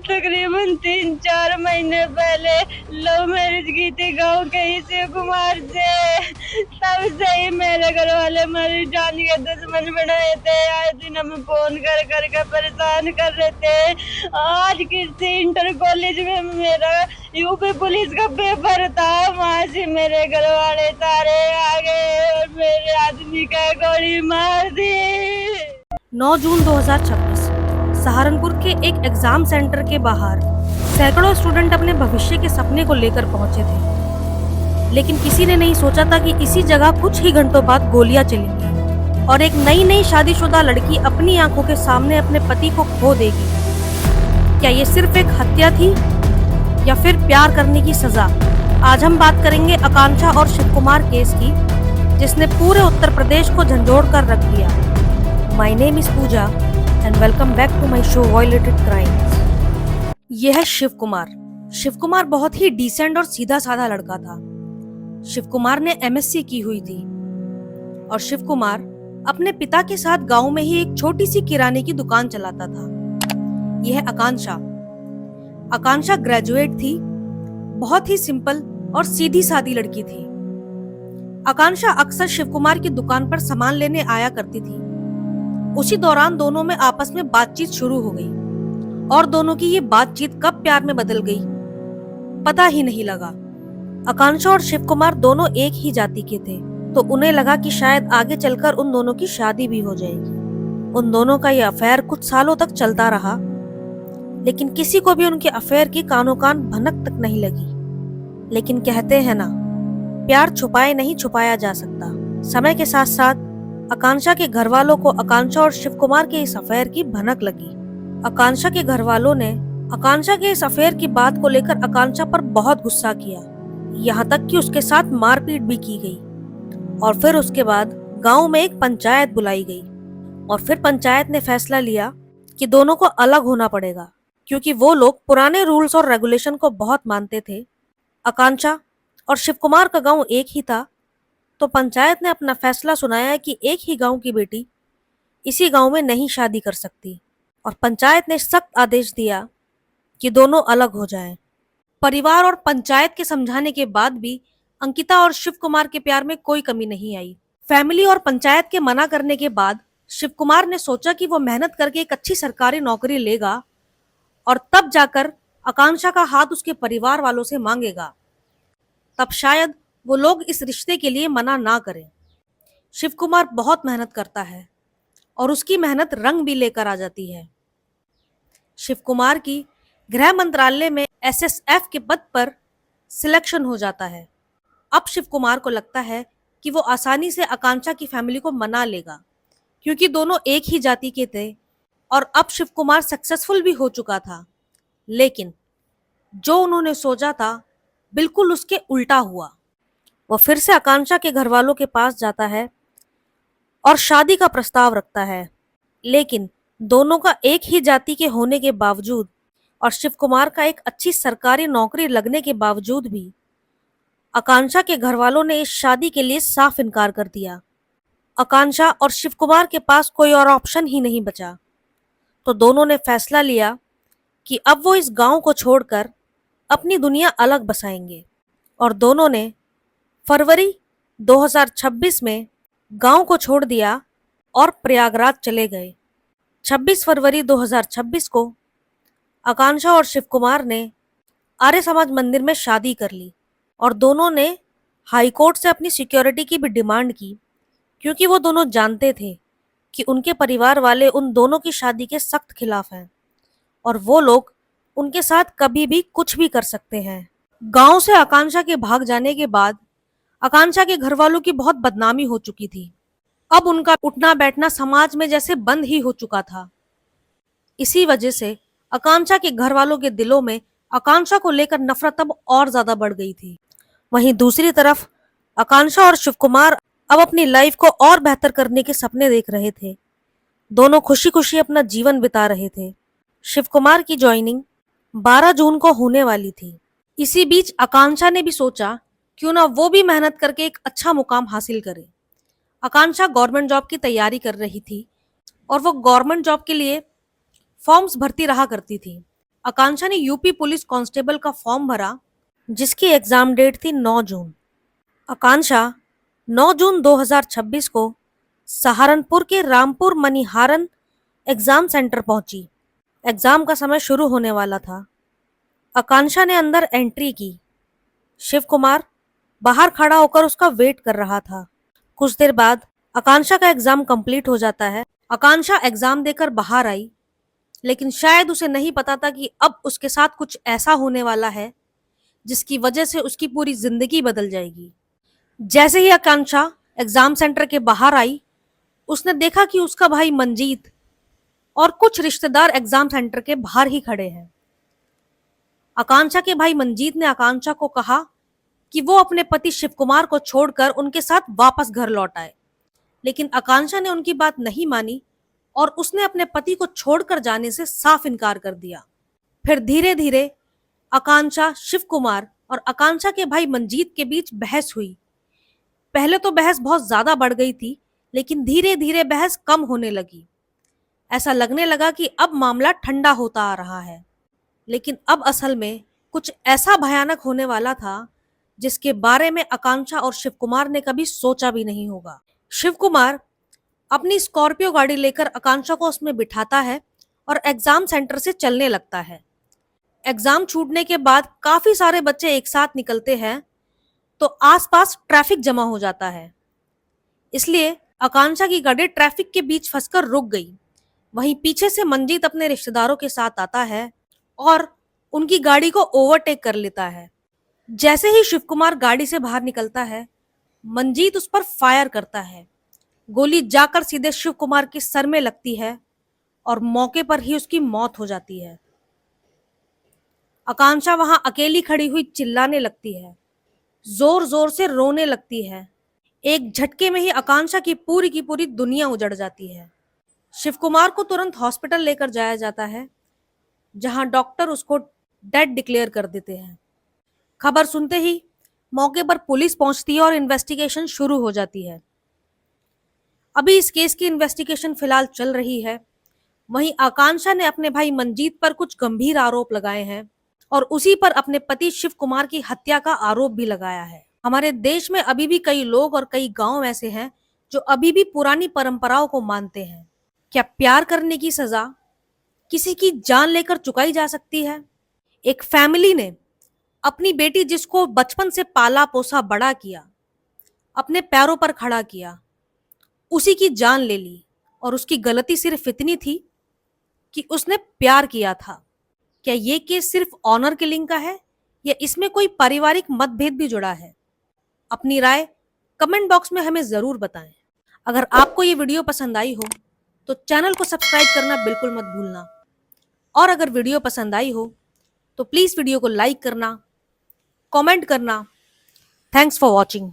तकरीबन 3-4 महीने पहले लव मैरिज की थी गांव के ही शिव कुमार से। तब से ही मेरे घर वाले हमारी जान के दुश्मन बनाए थे। आए दिन हमें फोन कर कर के परेशान कर रहे थे। आज किसी इंटर कॉलेज में मेरा यूपी पुलिस का पेपर था, वहाँ से मेरे घर वाले सारे आ गए और मेरे आदमी का गोली मार दी। 9 जून 2026 सहारनपुर के एक एग्जाम सेंटर के बाहर सैकड़ों स्टूडेंट अपने भविष्य के सपने को लेकर पहुंचे थे, लेकिन किसी ने नहीं सोचा था कि इसी जगह कुछ ही घंटों बाद गोलियां चलेंगी और एक नई शादीशुदा लड़की अपनी आंखों के सामने अपने पति को खो देगी। क्या ये सिर्फ एक हत्या थी या फिर प्यार करने की सजा? आज हम बात करेंगे आकांक्षा और शिव कुमार केस की, जिसने पूरे उत्तर प्रदेश को झंझोड़ कर रख दिया। My name is Puja and welcome back to my show violated crimes. यह है शिव कुमार। शिव कुमार बहुत ही डिसेंट और सीधा साधा लड़का था। शिव कुमार ने एमएससी की हुई थी और शिव कुमार अपने पिता के साथ गांव में ही एक छोटी सी किराने की दुकान चलाता था। यह आकांक्षा आकांक्षा ग्रेजुएट थी, बहुत ही सिंपल और सीधी सादी लड़की थी। आकांक्षा अक्सर शिव कुमार की दुकान पर सामान लेने आया करती थी। उसी दौरान दोनों में आपस में बातचीत शुरू हो गई और दोनों की ये बातचीत कब प्यार में बदल गई पता ही नहीं लगा। आकांक्षा और शिव कुमार दोनों एक ही जाति के थे, तो उन्हें लगा कि शायद आगे चलकर उन दोनों की शादी भी हो जाएगी। उन दोनों का ये अफेयर कुछ सालों तक चलता रहा, लेकिन किसी को भी उनके अफेयर की कानो कान भनक तक नहीं लगी। लेकिन कहते हैं ना, प्यार छुपाए नहीं छुपाया जा सकता। समय के साथ साथ आकांक्षा के घर वालों को आकांक्षा और शिव कुमार के इस अफेयर की भनक लगी। आकांक्षा के घर वालों ने आकांक्षा के इस अफेयर की बात को लेकर आकांक्षा पर बहुत गुस्सा किया, यहाँ तक कि उसके साथ मारपीट भी की गई। और फिर उसके बाद गांव में एक पंचायत बुलाई गई और फिर पंचायत ने फैसला लिया कि दोनों को अलग होना पड़ेगा, क्योंकि वो लोग पुराने रूल्स और रेगुलेशन को बहुत मानते थे। आकांक्षा और शिव कुमार का गांव एक ही था, तो पंचायत ने अपना फैसला सुनाया कि एक ही गांव की बेटी इसी गांव में नहीं शादी कर सकती और पंचायत ने सख्त आदेश दिया कि दोनों अलग हो जाएं। परिवार और पंचायत के समझाने के बाद भी अंकिता और शिव कुमार के प्यार में कोई कमी नहीं आई। फैमिली और पंचायत के मना करने के बाद शिव कुमार ने सोचा कि वो मेहनत करके एक अच्छी सरकारी नौकरी लेगा और तब जाकर आकांक्षा का हाथ उसके परिवार वालों से मांगेगा, तब शायद वो लोग इस रिश्ते के लिए मना ना करें। शिव कुमार बहुत मेहनत करता है और उसकी मेहनत रंग भी लेकर आ जाती है। शिव कुमार की गृह मंत्रालय में एसएसएफ के पद पर सिलेक्शन हो जाता है। अब शिव कुमार को लगता है कि वो आसानी से आकांक्षा की फैमिली को मना लेगा, क्योंकि दोनों एक ही जाति के थे और अब शिव कुमार सक्सेसफुल भी हो चुका था। लेकिन जो उन्होंने सोचा था बिल्कुल उसके उल्टा हुआ। वो फिर से आकांक्षा के घर वालों के पास जाता है और शादी का प्रस्ताव रखता है, लेकिन दोनों का एक ही जाति के होने के बावजूद और शिव कुमार का एक अच्छी सरकारी नौकरी लगने के बावजूद भी आकांक्षा के घर वालों ने इस शादी के लिए साफ इनकार कर दिया। आकांक्षा और शिव कुमार के पास कोई और ऑप्शन ही नहीं बचा, तो दोनों ने फैसला लिया कि अब वो इस गांव को छोड़कर अपनी दुनिया अलग बसाएंगे और दोनों ने फरवरी 2026 में गांव को छोड़ दिया और प्रयागराज चले गए। 26 फरवरी 2026 को आकांक्षा और शिव कुमार ने आर्य समाज मंदिर में शादी कर ली और दोनों ने हाई कोर्ट से अपनी सिक्योरिटी की भी डिमांड की, क्योंकि वो दोनों जानते थे कि उनके परिवार वाले उन दोनों की शादी के सख्त खिलाफ हैं और वो लोग उनके साथ कभी भी कुछ भी कर सकते हैं। गांव से आकांक्षा के भाग जाने के बाद आकांक्षा के घर वालों की बहुत बदनामी हो चुकी थी। अब उनका उठना बैठना समाज में जैसे बंद ही हो चुका था। इसी वजह से आकांक्षा के घर वालों के दिलों में आकांक्षा को लेकर नफरत अब और ज्यादा बढ़ गई थी। वहीं दूसरी तरफ आकांक्षा और शिव कुमार अब अपनी लाइफ को और बेहतर करने के सपने देख रहे थे। दोनों खुशी खुशी अपना जीवन बिता रहे थे। शिव कुमार की ज्वाइनिंग 12 जून को होने वाली थी। इसी बीच आकांक्षा ने भी सोचा क्यों ना वो भी मेहनत करके एक अच्छा मुकाम हासिल करे। आकांक्षा गवर्नमेंट जॉब की तैयारी कर रही थी और वो गवर्नमेंट जॉब के लिए फॉर्म्स भरती रहा करती थी, आकांक्षा ने यूपी पुलिस कांस्टेबल का फॉर्म भरा, जिसकी एग्जाम डेट थी 9 जून। आकांक्षा 9 जून 2026 को सहारनपुर के रामपुर मनिहारन एग्जाम सेंटर पहुंची। एग्जाम का समय शुरू होने वाला था। आकांक्षा ने अंदर एंट्री की। शिव कुमार बाहर खड़ा होकर उसका वेट कर रहा था। कुछ देर बाद आकांक्षा का एग्जाम कंप्लीट हो जाता है। आकांक्षा एग्जाम देकर बाहर आई, लेकिन शायद उसे नहीं पता था कि अब उसके साथ कुछ ऐसा होने वाला है जिसकी वजह से उसकी पूरी जिंदगी बदल जाएगी। जैसे ही आकांक्षा एग्जाम सेंटर के बाहर आई, उसने देखा कि उसका भाई मंजीत और कुछ रिश्तेदार एग्जाम सेंटर के बाहर ही खड़े हैं। आकांक्षा के भाई मंजीत ने आकांक्षा को कहा कि वो अपने पति शिव कुमार को छोड़कर उनके साथ वापस घर लौट आए, लेकिन आकांक्षा ने उनकी बात नहीं मानी और उसने अपने पति को छोड़कर जाने से साफ इनकार कर दिया। फिर धीरे धीरे आकांक्षा, शिव कुमार और आकांक्षा के भाई मंजीत के बीच बहस हुई। पहले तो बहस बहुत ज्यादा बढ़ गई थी, लेकिन धीरे धीरे बहस कम होने लगी। ऐसा लगने लगा कि अब मामला ठंडा होता आ रहा है, लेकिन अब असल में कुछ ऐसा भयानक होने वाला था जिसके बारे में आकांक्षा और शिव कुमार ने कभी सोचा भी नहीं होगा। शिव कुमार अपनी स्कॉर्पियो गाड़ी लेकर आकांक्षा को उसमें बिठाता है और एग्जाम सेंटर से चलने लगता है। एग्जाम छूटने के बाद काफी सारे बच्चे एक साथ निकलते हैं, तो आसपास ट्रैफिक जमा हो जाता है। इसलिए आकांक्षा की गाड़ी ट्रैफिक के बीच फंसकर रुक गई। वहीं पीछे से मंजीत अपने रिश्तेदारों के साथ आता है और उनकी गाड़ी को ओवरटेक कर लेता है। जैसे ही शिव कुमार गाड़ी से बाहर निकलता है, मंजीत उस पर फायर करता है। गोली जाकर सीधे शिव कुमार के सर में लगती है और मौके पर ही उसकी मौत हो जाती है। आकांक्षा वहां अकेली खड़ी हुई चिल्लाने लगती है, जोर जोर से रोने लगती है। एक झटके में ही आकांक्षा की पूरी दुनिया उजड़ जाती है। शिव कुमार को तुरंत हॉस्पिटल लेकर जाया जाता है, जहां डॉक्टर उसको डेड डिक्लेयर कर देते हैं। खबर सुनते ही मौके पर पुलिस पहुंचती है और इन्वेस्टिगेशन शुरू हो जाती है। अभी इस केस की इन्वेस्टिगेशन फिलहाल चल रही है। वहीं आकांक्षा ने अपने भाई मंजीत पर कुछ गंभीर आरोप लगाए हैं और उसी पर अपने पति शिव कुमार की हत्या का आरोप भी लगाया है। हमारे देश में अभी भी कई लोग और कई गांव ऐसे हैं जो अभी भी पुरानी परंपराओं को मानते हैं। क्या प्यार करने की सजा किसी की जान लेकर चुकाई जा सकती है? एक फैमिली ने अपनी बेटी, जिसको बचपन से पाला पोसा बड़ा किया, अपने पैरों पर खड़ा किया, उसी की जान ले ली और उसकी गलती सिर्फ इतनी थी कि उसने प्यार किया था। क्या ये केस सिर्फ ऑनर किलिंग का है या इसमें कोई पारिवारिक मतभेद भी जुड़ा है? अपनी राय कमेंट बॉक्स में हमें जरूर बताएं। अगर आपको ये वीडियो पसंद आई हो तो चैनल को सब्सक्राइब करना बिल्कुल मत भूलना, और अगर वीडियो पसंद आई हो तो प्लीज वीडियो को लाइक करना, कमेंट करना। Thanks for watching.